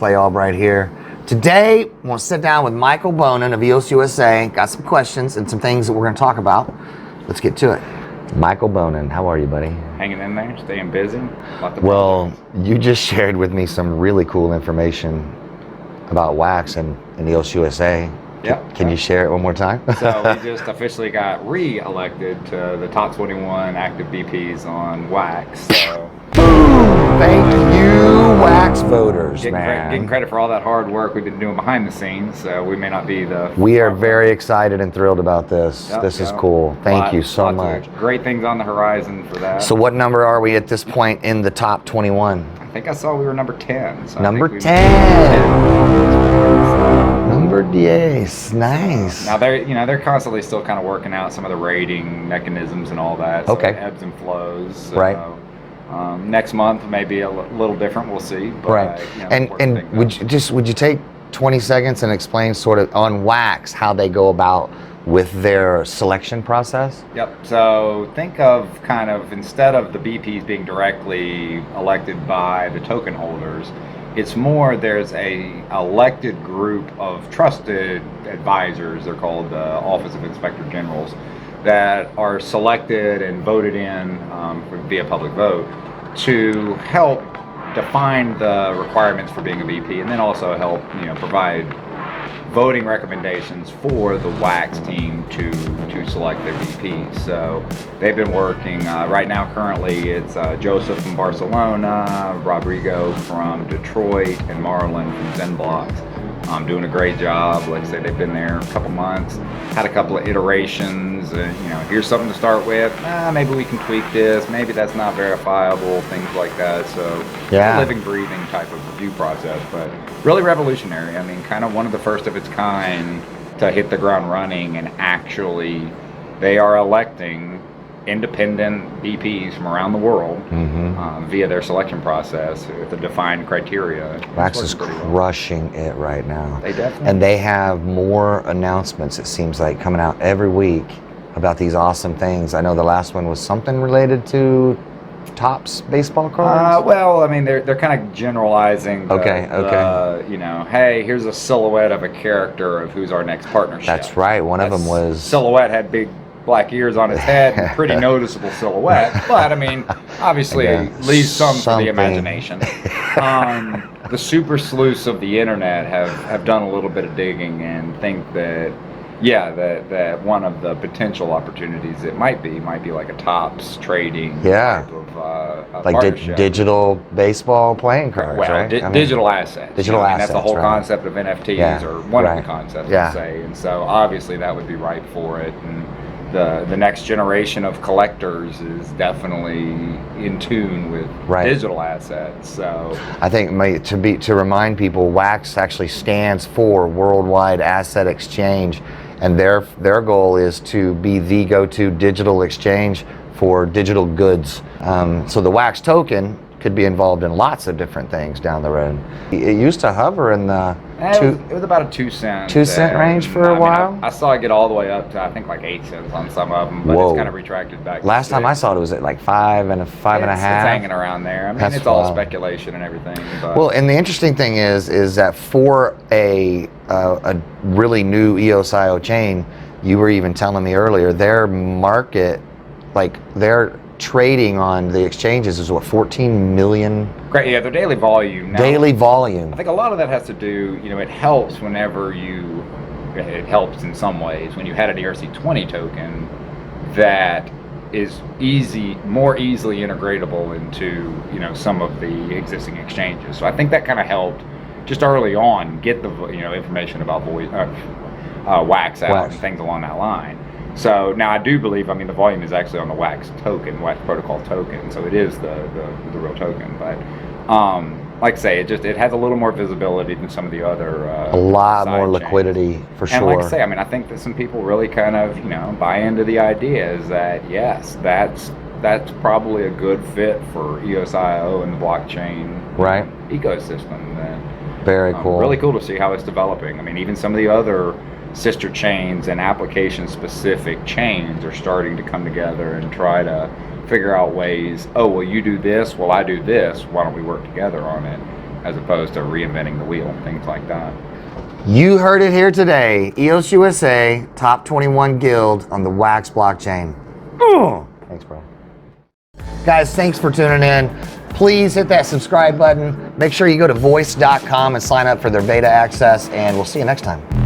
Clay Albright here. Today, I want to sit down with Michael Bonin of EOS USA. Got some questions and some things that we're going to talk about. Let's get to it. Michael Bonin, how are you, buddy? Hanging in there, staying busy. Well, you just shared with me some really cool information about wax and EOS USA. Yep. Can you share it one more time? So we just officially got re-elected to the top 21 active BPs on wax. So thank you, wax voters, getting credit for all that hard work we've been doing behind the scenes. So we may not be the. We are very excited and thrilled about this. This is cool. Thank you so much. Great things on the horizon for that. So what number are we at this point in the top 21? I think I saw we were number 10. So number 10. Number 10. Nice. Now they're constantly still kind of working out some of the rating mechanisms and all that. So okay. Ebbs and flows. So, right. Next month may be a little different. We'll see. But, right. And would you take 20 seconds and explain sort of on wax how they go about with their selection process? Yep. So think of kind of instead of the BPs being directly elected by the token holders, it's more there's a elected group of trusted advisors. They're called the Office of Inspector Generals that are selected and voted in via public vote to help define the requirements for being a BP, and then also help provide voting recommendations for the wax team to select their VPs. So they've been working right now. Currently, it's Joseph from Barcelona, Rodrigo from Detroit, and Marlon from ZenBlocks. Doing a great job. Like I said, they've been there a couple months, had a couple of iterations. Here's something to start with. Maybe we can tweak this. Maybe that's not verifiable. Things like that. So yeah, living, breathing type of review process, but really revolutionary. I mean, kind of one of the first of its kind to hit the ground running, and actually, they are electing independent BPs from around the world via their selection process with a defined criteria. Wax is crushing it right now. They definitely. And they have more announcements, it seems like, coming out every week about these awesome things. I know the last one was something related to Topps baseball cards. Well, I mean, they're kind of generalizing. Okay. Hey, here's a silhouette of a character of who's our next partnership. That's right. One of them was silhouette had big black ears on his head, pretty noticeable silhouette. But I mean, obviously, leaves some for the imagination. The super sleuths of the internet have done a little bit of digging and think that. Yeah, that one of the potential opportunities it might be like a Topps trading type of like digital baseball playing cards, right? Digital assets. Digital assets. That's the whole concept of NFTs, or one of the concepts, let's say. And so obviously that would be ripe for it. And the next generation of collectors is definitely in tune with digital assets. So I think to remind people, wax actually stands for Worldwide Asset Exchange. And their goal is to be the go-to digital exchange for digital goods. So the wax token could be involved in lots of different things down the road. It used to hover in the it was about a 2 cent. 2 cent range for a while? I saw it get all the way up to, I think, like 8 cents on some of them, but it's kind of retracted back. Last time I saw it was at like 5 and a half. It's hanging around there. I mean, it's all speculation and everything. But. Well, and the interesting thing is that for a really new EOS.io chain, you were even telling me earlier, their market, like their trading on the exchanges is what, 14 million? Great, yeah, their daily volume. Now, daily volume. I think a lot of that has to do, it helps it helps in some ways when you had an ERC20 token that is more easily integratable into, some of the existing exchanges. So I think that kind of helped just early on get the, information about wax out and things along that line. So now I do believe, the volume is actually on the wax token, wax protocol token, so it is the real token. But like I say, it has a little more visibility than some of the other a lot more chains. Liquidity for sure. And like I say, I think that some people really kind of buy into the idea is that yes, that's probably a good fit for EOS.io and the blockchain ecosystem. And, very cool. Really cool to see how it's developing. Even some of the other sister chains and application-specific chains are starting to come together and try to figure out ways, you do this, well, I do this, why don't we work together on it? as opposed to reinventing the wheel, things like that. You heard it here today. EOS USA, top 21 guild on the Wax blockchain. Thanks, bro. Guys, thanks for tuning in. Please hit that subscribe button. Make sure you go to voice.com and sign up for their beta access, and we'll see you next time.